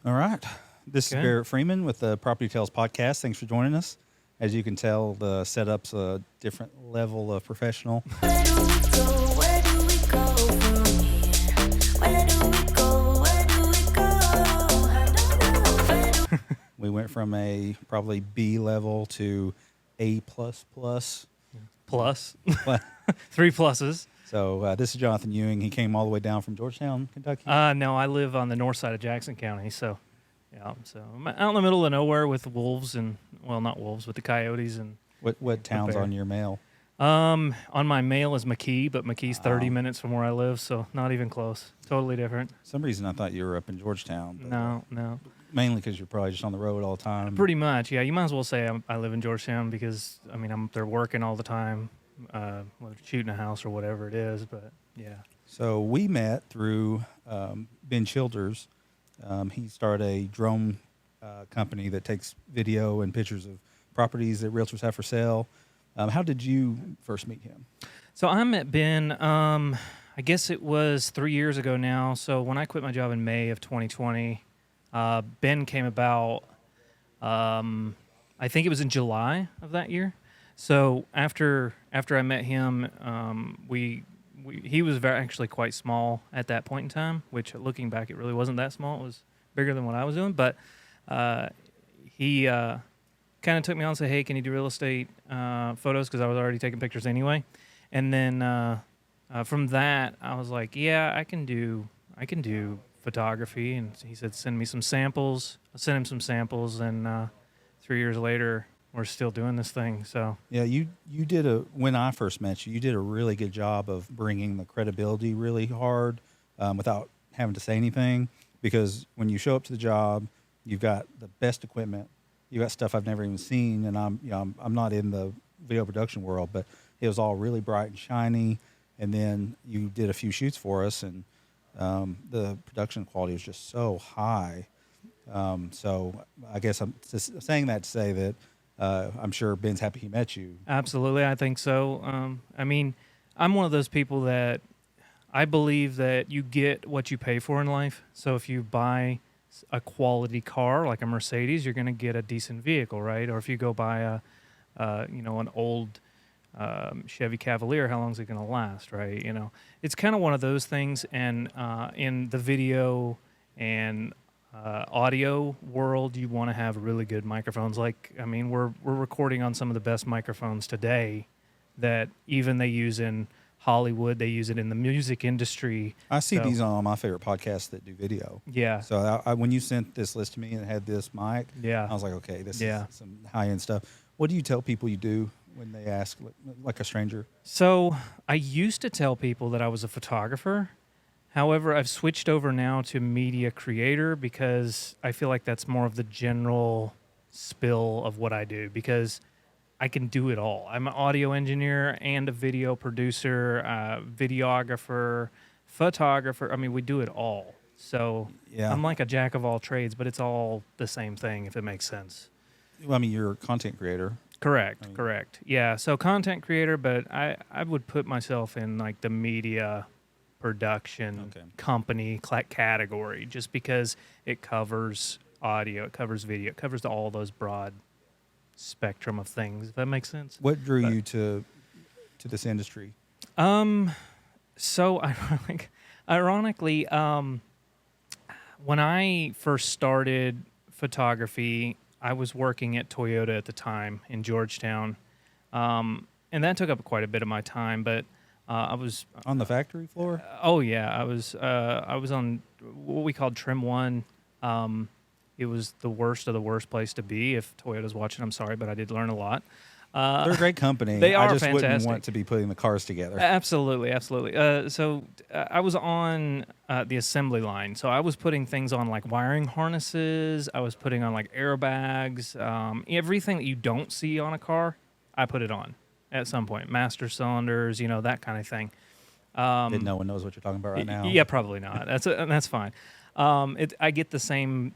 All right. This is Okay. Barrett Freeman with the PropertyTales podcast. Thanks for joining us. As you can tell, the setup's a different level of professional. Where do we go? Where do we go from here? Where do we go? Where do we go? I don't know. Where do We went from a probably B level to A++. Plus. But- 3 pluses. So this is Johnathan Ewing. He came all the way down from Georgetown, Kentucky. No, I live on the north side of Jackson County, so I'm out in the middle of nowhere with the wolves and, well, not wolves, with the coyotes and What town's bear. on your mail? on my mail is McKee, but McKee's 30 Oh. minutes from where I live, so not even close. Totally different. For some reason I thought you were up in Georgetown. But, No. mainly because you're probably just on the road all the time. Pretty much, yeah. You might as well say I live in Georgetown because, I mean, I'm there working all the time, whether it's shooting a house or whatever it is, but yeah. So we met through Ben Childers. He started a drone company that takes video and pictures of properties that realtors have for sale. How did you first meet him? So I met Ben, I guess it was 3 years ago now. So when I quit my job in May of 2020, Ben came about, I think it was in July of that year. So after I met him, he was actually quite small at that point in time, which looking back, it really wasn't that small. It was bigger than what I was doing. But he kind of took me on and said, hey, can you do real estate photos? Because I was already taking pictures anyway. And then from that, I was like, yeah, I can do photography. And he said, send me some samples. I sent him some samples, and 3 years later, we're still doing this thing. So Yeah, you did when I first met you did a really good job of bringing the credibility really hard without having to say anything. Because when you show up to the job, you've got the best equipment. You got stuff I've never even seen, and I'm not in the video production world, but it was all really bright and shiny. And then you did a few shoots for us, and the production quality was just so high. So I guess I'm just saying that to say that I'm sure Ben's happy he met you. absolutely, I think so. I mean, I'm one of those people that I believe that you get what you pay for in life. So if you buy a quality car like a Mercedes, you're going to get a decent vehicle, right? Or if you go buy an old Chevy Cavalier, how long is it going to last, right? It's kind of one of those things. And in the video and audio world, you want to have really good microphones. Like, I mean, we're recording on some of the best microphones today that even they use in Hollywood. They use it in the music industry. I see So- these on my favorite podcasts that do video. Yeah. So when you sent this list to me and it had this mic, Yeah. I was like, okay, this Yeah. is some high-end stuff. What do you tell people you do when they ask, like a stranger? So I used to tell people that I was a photographer. However, I've switched over now to media creator because I feel like that's more of the general spill of what I do, because I can do it all. I'm an audio engineer and a video producer, videographer, photographer. I mean, we do it all. So Yeah. I'm like a jack of all trades, but it's all the same thing, if it makes sense. Well, I mean, you're a content creator. Correct, mean- correct. Yeah, so content creator, but I would put myself in like the media production Okay. company category, just because it covers audio, it covers video, it covers all those broad spectrum of things, if that makes sense. What drew But- you to this industry? So ironically, when I first started photography, I was working at Toyota at the time in Georgetown, and that took up quite a bit of my time. But I was, On the factory floor? oh yeah, I was on what we called Trim One. It was the worst of the worst place to be. If Toyota's watching, I'm sorry, but I did learn a lot. They're a great company. they I are just wouldn't fantastic. want to be putting the cars together. Absolutely. So I was on the assembly line. So I was putting things on like wiring harnesses. I was putting on like airbags. Everything that you don't see on a car, I put it on at some point. Master cylinders, that kind of thing. That no one knows what you're talking about right now. Yeah, probably not. That's fine. I get the same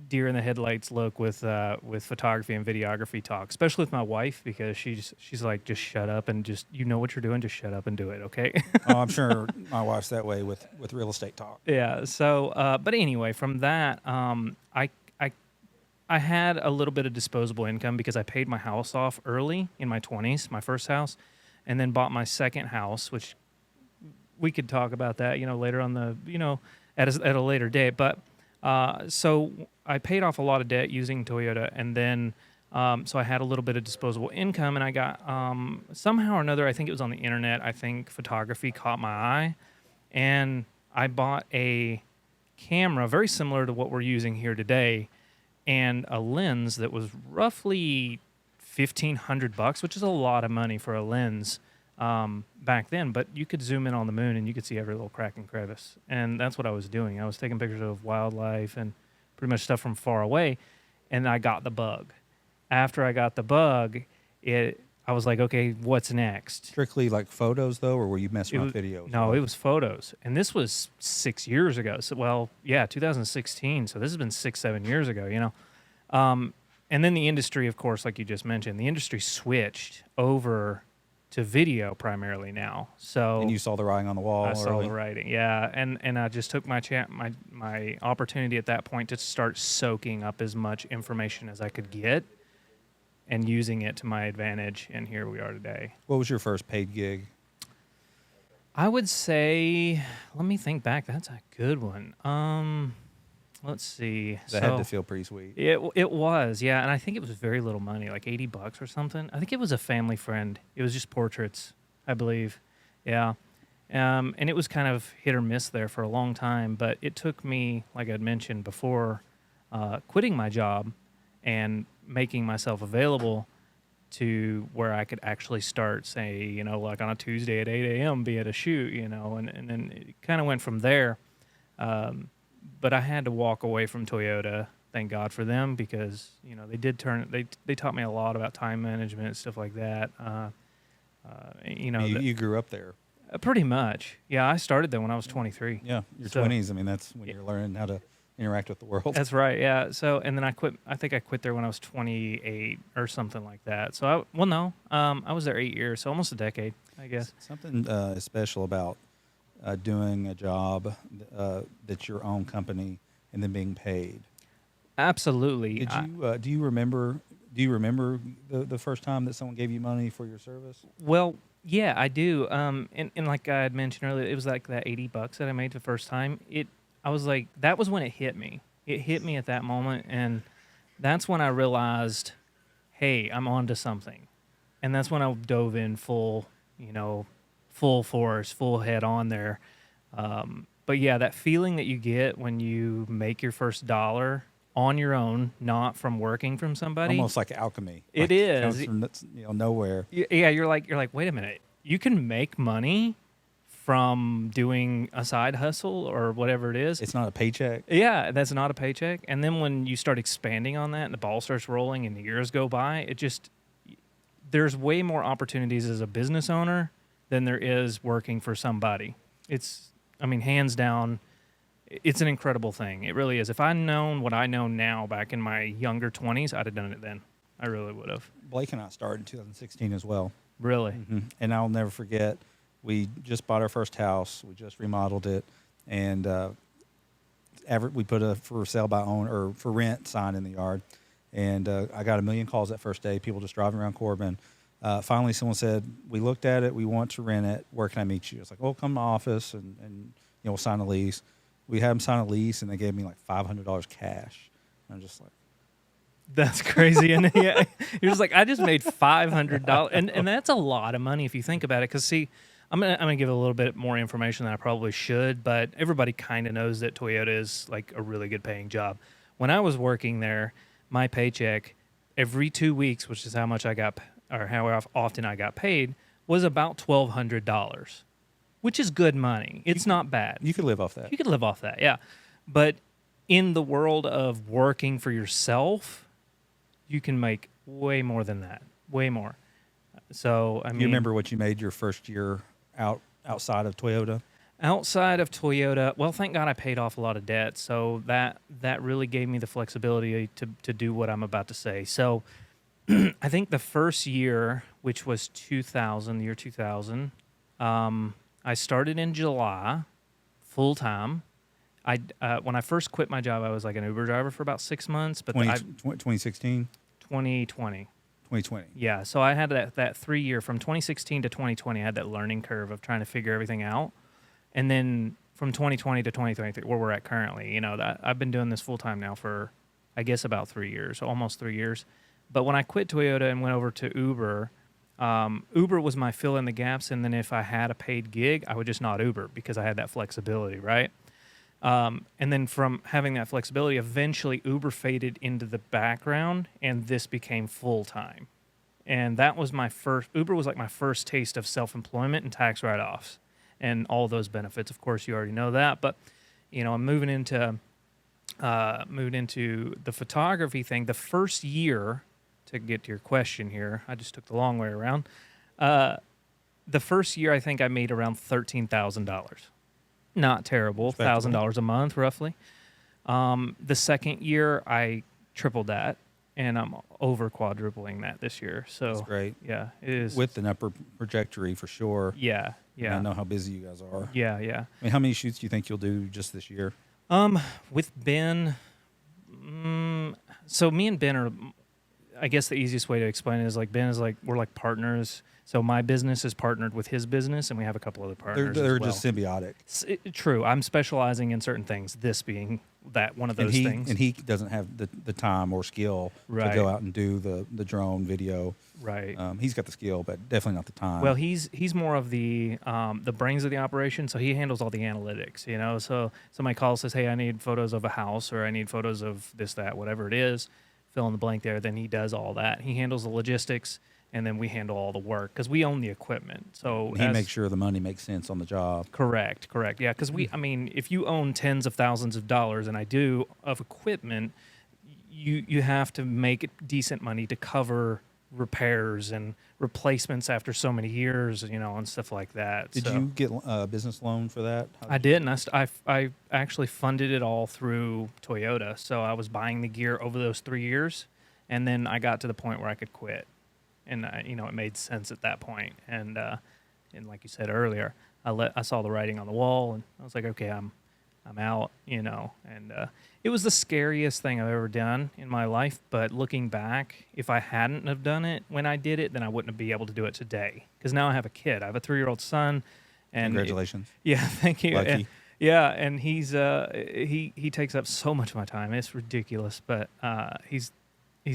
deer in the headlights look with photography and videography talk, especially with my wife, because she's like, just shut up and just, you know what you're doing, just shut up and do it, okay? Oh, I'm sure my wife's that way with real estate talk. Yeah. So, but anyway, from that, I had a little bit of disposable income because I paid my house off early in my 20s, my first house, and then bought my second house, which we could talk about that, later on at a later date. But so I paid off a lot of debt using Toyota, and then so I had a little bit of disposable income, and I got somehow or another, I think it was on the internet, I think photography caught my eye, and I bought a camera very similar to what we're using here today, and a lens that was roughly $1,500, which is a lot of money for a lens back then. But you could zoom in on the moon and you could see every little crack and crevice, and that's what I was doing. I was taking pictures of wildlife and pretty much stuff from far away, and I got the bug. After I got the bug, I was like, okay, what's next? Strictly like photos though, or were you messing with was, videos? No, it was photos. And this was 6 years ago. So, 2016. So this has been 6-7 years ago, and then the industry, of course, like you just mentioned, the industry switched over to video primarily now. So And you saw the writing on the wall. I saw early. the writing, yeah. And I just took my opportunity at that point to start soaking up as much information as I could get and using it to my advantage, and here we are today. What was your first paid gig? I would say, let me think back. That's a good one. Let's see. That had to feel pretty sweet. It was, yeah, and I think it was very little money, like $80 or something. I think it was a family friend. It was just portraits, I believe. Yeah. And it was kind of hit or miss there for a long time, but it took me, like I'd mentioned before, quitting my job and making myself available to where I could actually start, say, like on a Tuesday at 8 a.m. be at a shoot, and then it kind of went from there. But I had to walk away from Toyota. Thank God for them, because they taught me a lot about time management, stuff like that. You grew up there. Pretty much, yeah. I started there when I was 23. Yeah, your So- 20s. I mean, that's when you're learning how to interact with the world. That's right, yeah. So, and then I quit. I think I quit there when I was 28 or something like that. So, I was there 8 years, so almost a decade, I guess. Something special about doing a job that's your own company and then being paid. Absolutely. Did you do you remember the first time that someone gave you money for your service? Well, yeah, I do. And like I had mentioned earlier, it was like that $80 that I made the first time. I was like, that was when it hit me. It hit me at that moment, and that's when I realized, hey, I'm onto something. And that's when I dove in full force, full head on there. But yeah, that feeling that you get when you make your first dollar on your own, not from working from somebody. Almost like alchemy. It is. Comes from nowhere. Yeah, you're like, wait a minute. You can make money from doing a side hustle or whatever it is. It's not a paycheck. Yeah, that's not a paycheck. And then when you start expanding on that and the ball starts rolling and the years go by, there's way more opportunities as a business owner than there is working for somebody. Hands down, it's an incredible thing. It really is. If I'd known what I know now back in my younger 20s, I'd have done it then. I really would have. Blake and I started in 2016 as well. Really? Mm-hmm. And I'll never forget, we just bought our first house. We just remodeled it. And we put a for sale by own or for rent sign in the yard. And I got a million calls that first day, people just driving around Corbin. Finally, someone said, we looked at it. We want to rent it. Where can I meet you? It's like, well, come to my office and we'll sign a lease. We had them sign a lease, and they gave me like $500 cash. And I'm just like, that's crazy. And yeah, you're just like, I just made $500. And that's a lot of money if you think about it. Because, see, I'm gonna give a little bit more information than I probably should, but everybody kind of knows that Toyota is like a really good paying job. When I was working there, my paycheck every 2 weeks, which is how much I got, or how often I got paid, was about $1,200, which is good money. It's not bad. you could live off that. You could live off that, yeah. But in the world of working for yourself, you can make way more than that, way more. So, I mean, You remember what you made your first year outside of Toyota? Outside of Toyota, well, thank God I paid off a lot of debt, so that really gave me the flexibility to do what I'm about to say. So I think the first year, which was 2000, the year 2000, I started in July, full time. When I first quit my job, I was like an Uber driver for about 6 months, but 2016, 2020. 2020. Yeah, so I had that 3 year from 2016 to 2020. I had that learning curve of trying to figure everything out, and then from 2020 to 2023, where we're at currently, that I've been doing this full time now for, I guess, about 3 years, almost 3 years. But when I quit Toyota and went over to Uber, Uber was my fill in the gaps, and then if I had a paid gig, I would just not Uber because I had that flexibility, right? And then from having that flexibility, eventually Uber faded into the background, and this became full time. And that was Uber was like my first taste of self-employment and tax write-offs and all those benefits. Of course, you already know that, but I'm moving into the photography thing. The first year, to get to your question here, I just took the long way around. The first year, I think I made around $13,000. Not terrible, $1,000 a month roughly. The second year, I tripled that, and I'm over quadrupling that this year. So That's great. Yeah, it is. With an upper trajectory for sure. Yeah. I know how busy you guys are. Yeah. I mean, how many shoots do you think you'll do just this year? With Ben, so me and Ben are, I guess the easiest way to explain it is like Ben is like, we're like partners. So my business is partnered with his business, and we have a couple other partners. They're as well. just symbiotic. True. I'm specializing in certain things, this being one of those things. And he doesn't have the time or skill to go out and do the drone video. Right. He's got the skill, but definitely not the time. Well, he's more of the brains of the operation, so he handles all the analytics, So somebody calls, says, hey, I need photos of a house, or I need photos of this, that, whatever it is, fill in the blank there. Then he does all that. He handles the logistics, and then we handle all the work because we own the equipment. So he makes sure the money makes sense on the job. Correct. Yeah, because if you own tens of thousands of dollars, and I do, of equipment, you have to make decent money to cover repairs and replacements after so many years, and stuff like that. Did you get a business loan for that? I did, and I actually funded it all through Toyota. So I was buying the gear over those 3 years, and then I got to the point where I could quit. And it made sense at that point. And like you said earlier, I saw the writing on the wall, and I was like, okay, I'm out, And it was the scariest thing I've ever done in my life. But looking back, if I hadn't have done it when I did it, then I wouldn't be able to do it today. Because now I have a kid. I have a 3-year-old son. And Congratulations. Thank you. Lucky. And he's he takes up so much of my time. It's ridiculous, but he's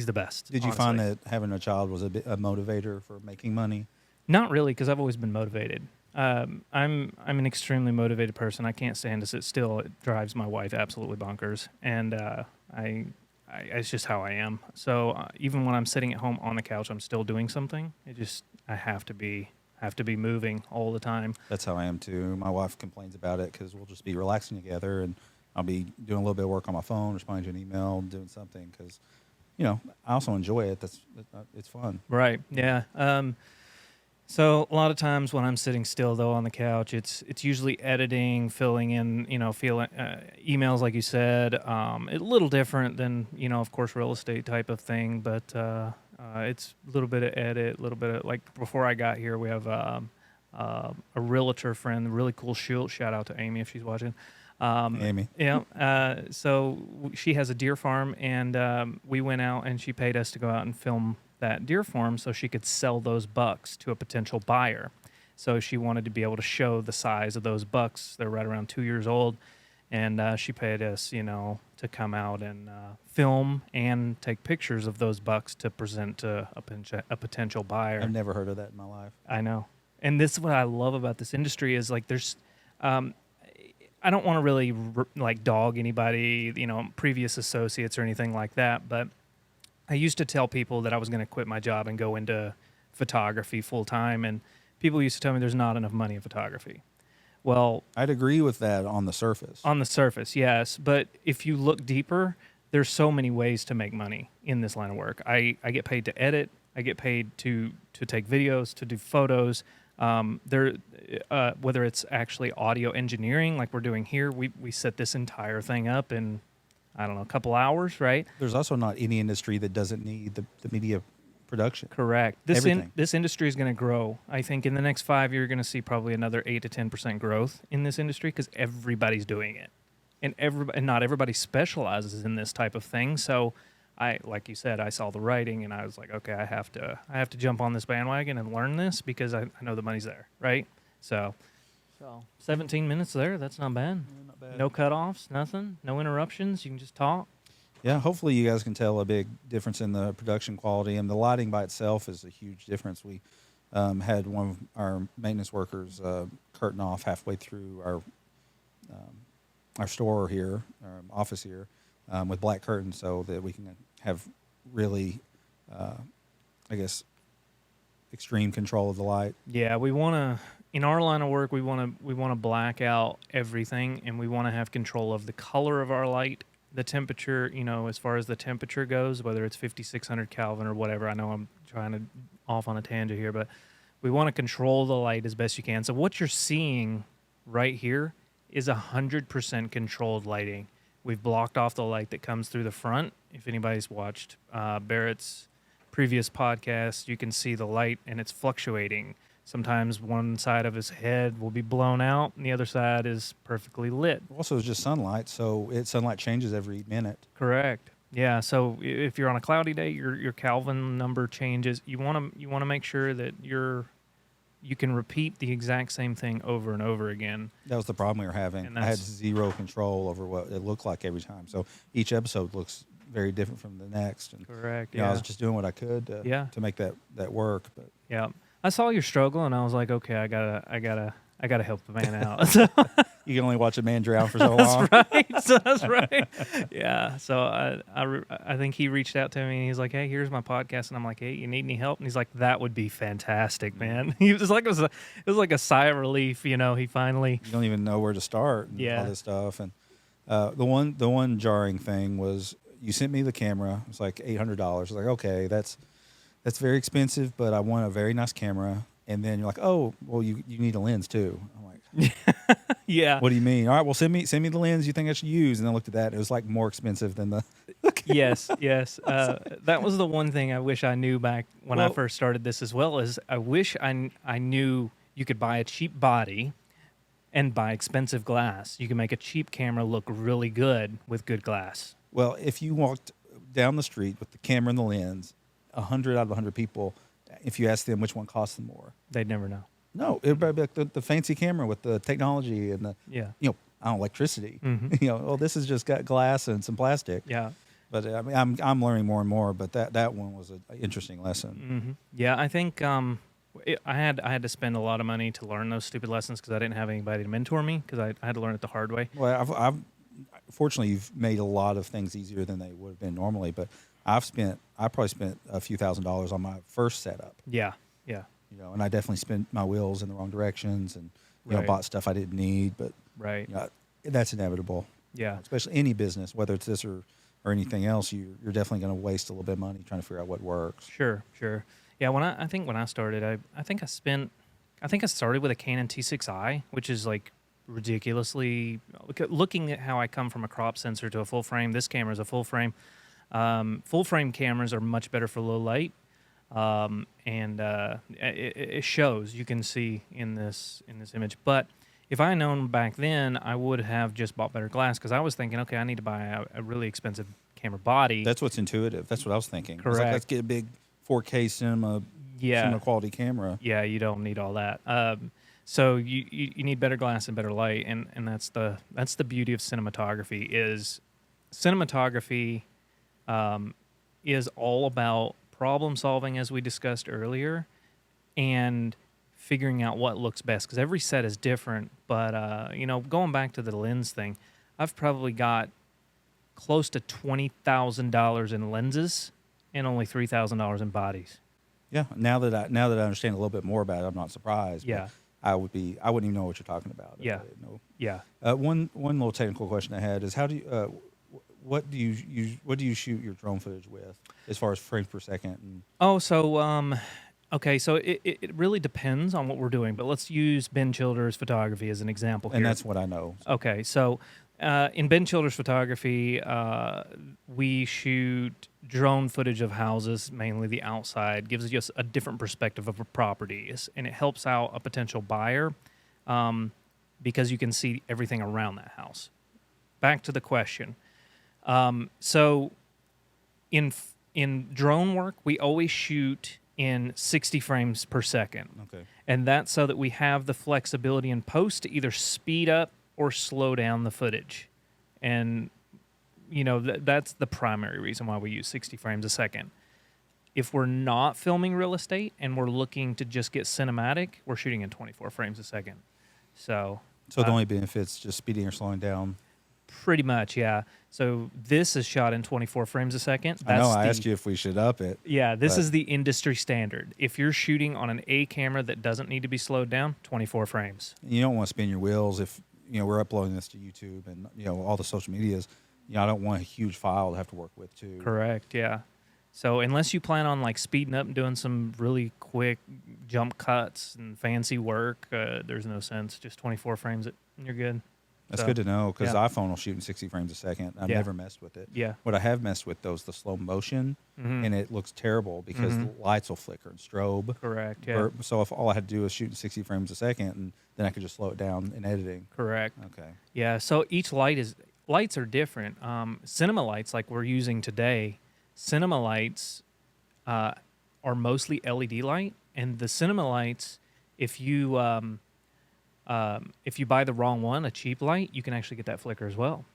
the best. Did you honestly. find that having a child was a motivator for making money? Not really, because I've always been motivated. I'm an extremely motivated person. I can't stand to sit still. It drives my wife absolutely bonkers, and it's just how I am. So even when I'm sitting at home on the couch, I'm still doing something. I have to be moving all the time. That's how I am too. My wife complains about it because we'll just be relaxing together, and I'll be doing a little bit of work on my phone, responding to an email, doing something because. I also enjoy it. It's fun. Right. Yeah. So a lot of times when I'm sitting still though on the couch, it's usually editing, filling in, emails like you said. A little different than of course real estate type of thing, but it's a little bit of edit, a little bit of like before I got here, we have a realtor friend, really cool. Shout out to Amy if she's watching. Amy. Yeah. So she has a deer farm, and we went out, and she paid us to go out and film that deer farm so she could sell those bucks to a potential buyer. So she wanted to be able to show the size of those bucks. They're right around 2 years old, and she paid us, to come out and film and take pictures of those bucks to present to a potential buyer. I've never heard of that in my life. I know, and this is what I love about this industry is like there's. I don't want to really like dog anybody, previous associates or anything like that. But I used to tell people that I was going to quit my job and go into photography full time. And people used to tell me there's not enough money in photography. Well, I'd agree with that on the surface. On the surface, yes. But if you look deeper, there's so many ways to make money in this line of work. I get paid to edit. I get paid to take videos, to do photos. There, whether it's actually audio engineering like we're doing here, we set this entire thing up in, I don't know, a couple hours, right? There's also not any industry that doesn't need the media production. Correct. Everything. This industry is going to grow. I think in the next 5 years, you're going to see probably another 8 to 10% growth in this industry because everybody's doing it, and not everybody specializes in this type of thing. So, like you said, I saw the writing and I was like, okay, I have to jump on this bandwagon and learn this because I know the money's there, right? So 17 minutes there. That's not bad. Not bad. No cutoffs, nothing, no interruptions. You can just talk. Yeah, hopefully you guys can tell a big difference in the production quality, and the lighting by itself is a huge difference. We had one of our maintenance workers curtain off halfway through our store here, our office here, with black curtains, so that we can have really, I guess, extreme control of the light. Yeah, we want to. In our line of work, we want to black out everything, and we want to have control of the color of our light. The temperature, as far as the temperature goes, whether it's 5,600 Kelvin or whatever. I know I'm trying to off on a tangent here, but we want to control the light as best you can. So what you're seeing right here is 100% controlled lighting. We've blocked off the light that comes through the front. If anybody's watched Barrett's previous podcast, you can see the light, and it's fluctuating. Sometimes one side of his head will be blown out, and the other side is perfectly lit. Also, it's just sunlight, so sunlight changes every minute. Correct. Yeah. So if you're on a cloudy day, your Kelvin number changes. You want to make sure that you can repeat the exact same thing over and over again. That was the problem we were having. And I had zero control over what it looked like every time. So each episode looks very different from the next. And, Correct. I was just doing what I could to make that work. But yeah. I saw your struggle, and I was like, okay, I gotta help the man out. So, you can only watch a man drown for so long. That's right. Yeah. So I think he reached out to me, and he's like, hey, here's my podcast, and I'm like, hey, you need any help? And he's like, that would be fantastic, man. He was like, it was like a sigh of relief. He finally. You don't even know where to start. And all this stuff, and the one jarring thing was you sent me the camera. It was like $800. I was like, okay, that's very expensive, but I want a very nice camera. And then you're like, oh, well, you need a lens too. I'm like, yeah. What do you mean? All right, well, send me the lens you think I should use. And then I looked at that. It was like more expensive than the Yes. That was the one thing I wish I knew back when I first started this as well, is I wish I knew you could buy a cheap body and buy expensive glass. You can make a cheap camera look really good with good glass. Well, if you walked down the street with the camera and the lens, 100 out of 100 people, if you ask them which one costs them more, they'd never know. No, everybody would be like the fancy camera with the technology and the electricity. Mm-hmm. This has just got glass and some plastic. Yeah. But I mean, I'm learning more and more. But that one was an interesting lesson. Mm-hmm. Yeah, I think I had to spend a lot of money to learn those stupid lessons because I didn't have anybody to mentor me because I had to learn it the hard way. Well, I've fortunately you've made a lot of things easier than they would have been normally, but I probably spent a few $1,000s on my first setup. Yeah. And I definitely spent my wheels in the wrong directions and bought stuff I didn't need. But that's inevitable. Yeah, especially any business, whether it's this or anything else, you're definitely going to waste a little bit of money trying to figure out what works. Sure. Yeah, when I started, I started with a Canon T6i, which is like ridiculously looking at how I come from a crop sensor to a full frame. This camera is a full frame. Full frame cameras are much better for low light, and it shows. You can see in this image. But if I had known back then, I would have just bought better glass because I was thinking, okay, I need to buy a really expensive camera body. That's what's intuitive. That's what I was thinking. Correct. Like, let's get a big 4K cinema quality camera. Yeah, you don't need all that. So you need better glass and better light, and that's the beauty of cinematography. Cinematography is all about problem solving, as we discussed earlier, and figuring out what looks best, because every set is different. But going back to the lens thing, I've probably got close to $20,000 in lenses and only $3,000 in bodies. Yeah. Now that I understand a little bit more about it, I'm not surprised. Yeah. I wouldn't even know what you're talking about. Yeah. Yeah. One little technical question I had is how do you what do you shoot your drone footage with as far as frames per second? So Okay, so it really depends on what we're doing, but let's use Ben Childers photography as an example here. And that's what I know. Okay, so in Ben Childers photography, we shoot drone footage of houses, mainly the outside, gives us a different perspective of a property, and it helps out a potential buyer because you can see everything around that house. Back to the question. So in drone work, we always shoot in 60 frames per second. Okay. And that's so that we have the flexibility in post to either speed up or slow down the footage. And, that's the primary reason why we use 60 frames a second. If we're not filming real estate and we're looking to just get cinematic, we're shooting in 24 frames a second. So So the only benefit's just speeding or slowing down. pretty much, yeah. So this is shot in 24 frames a second. I know I asked you if we should up it. Yeah, this but- is the industry standard. If you're shooting on an A camera that doesn't need to be slowed down, 24 frames. You don't want to spin your wheels if, we're uploading this to YouTube and, all the social medias. I don't want a huge file to have to work with too. Correct, yeah. So unless you plan on like speeding up and doing some really quick jump cuts and fancy work, there's no sense. Just 24 frames, and you're good. That's So, good to know because yeah. iPhone will shoot in 60 frames a second. I've Yeah. never messed with it. Yeah. What I have messed with, though, is the slow motion, Mhm. and it looks terrible because the lights will flicker and strobe. Correct, yeah. So if all I had to do was shoot in 60 frames a second, and then I could just slow it down in editing. Correct. Okay. Yeah, so each lights are different. Cinema lights, like we're using today, cinema lights are mostly LED light, and the cinema lights, if you buy the wrong one, a cheap light, you can actually get that flicker as well.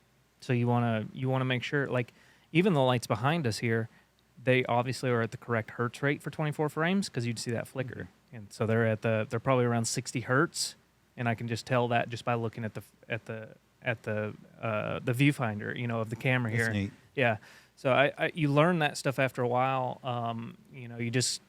So you wanna make sure, like even the lights behind us here, they obviously are at the correct hertz rate for 24 frames because you'd see that flicker, and so they're probably around 60 hertz, and I can just tell that just by looking at the viewfinder, of the camera That's here. neat. Yeah. So you learn that stuff after a while. You just,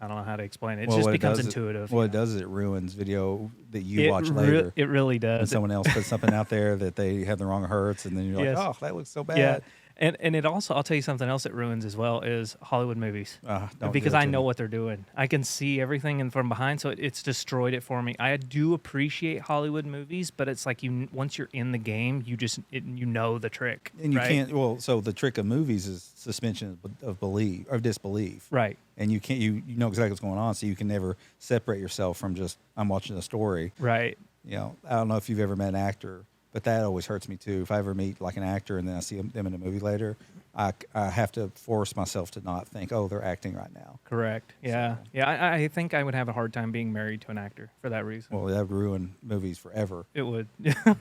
I don't know how to explain it. It just what becomes does intuitive. What you it know? does is it ruins video that you It watch re- later. It really When does. someone else puts something out there that they have the wrong hertz, and then you're Yes. like, oh, that looks so bad. Yeah. And it also, I'll tell you something else it ruins as well is Hollywood movies. Don't Because do it I to know me. what they're doing. I can see everything and from behind, so it's destroyed it for me. I do appreciate Hollywood movies, but it's like once you're in the game, you know the trick. And you right? can't. Well, so the trick of movies is suspension of belief or disbelief. Right. And you can't. You know exactly what's going on, so you can never separate yourself from just I'm watching a story. Right. I don't know if you've ever met an actor, but that always hurts me too. If I ever meet like an actor and then I see them in a movie later, I have to force myself to not think, oh, they're acting right now. Correct. Yeah. So- Yeah. I think I would have a hard time being married to an actor for that reason. Well, that would ruin movies forever. It would. So,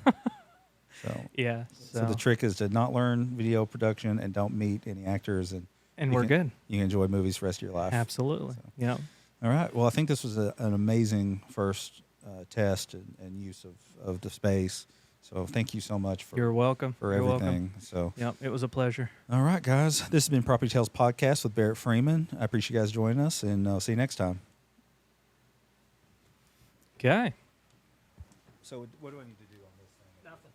Yeah. so the trick is to not learn video production and don't meet any actors, and and you we're can- good. You can enjoy movies for the rest of your life. Absolutely. So. Yeah. All right. Well, I think this was an amazing first test and use of the space. So thank you so much You're welcome. for You're everything. welcome. So, Yep. It was a pleasure. all right, guys. This has been Property Tales Podcast with Barrett Freeman. I appreciate you guys joining us, and I'll see you next time. Okay. So what do I need to do on this thing? Nothing.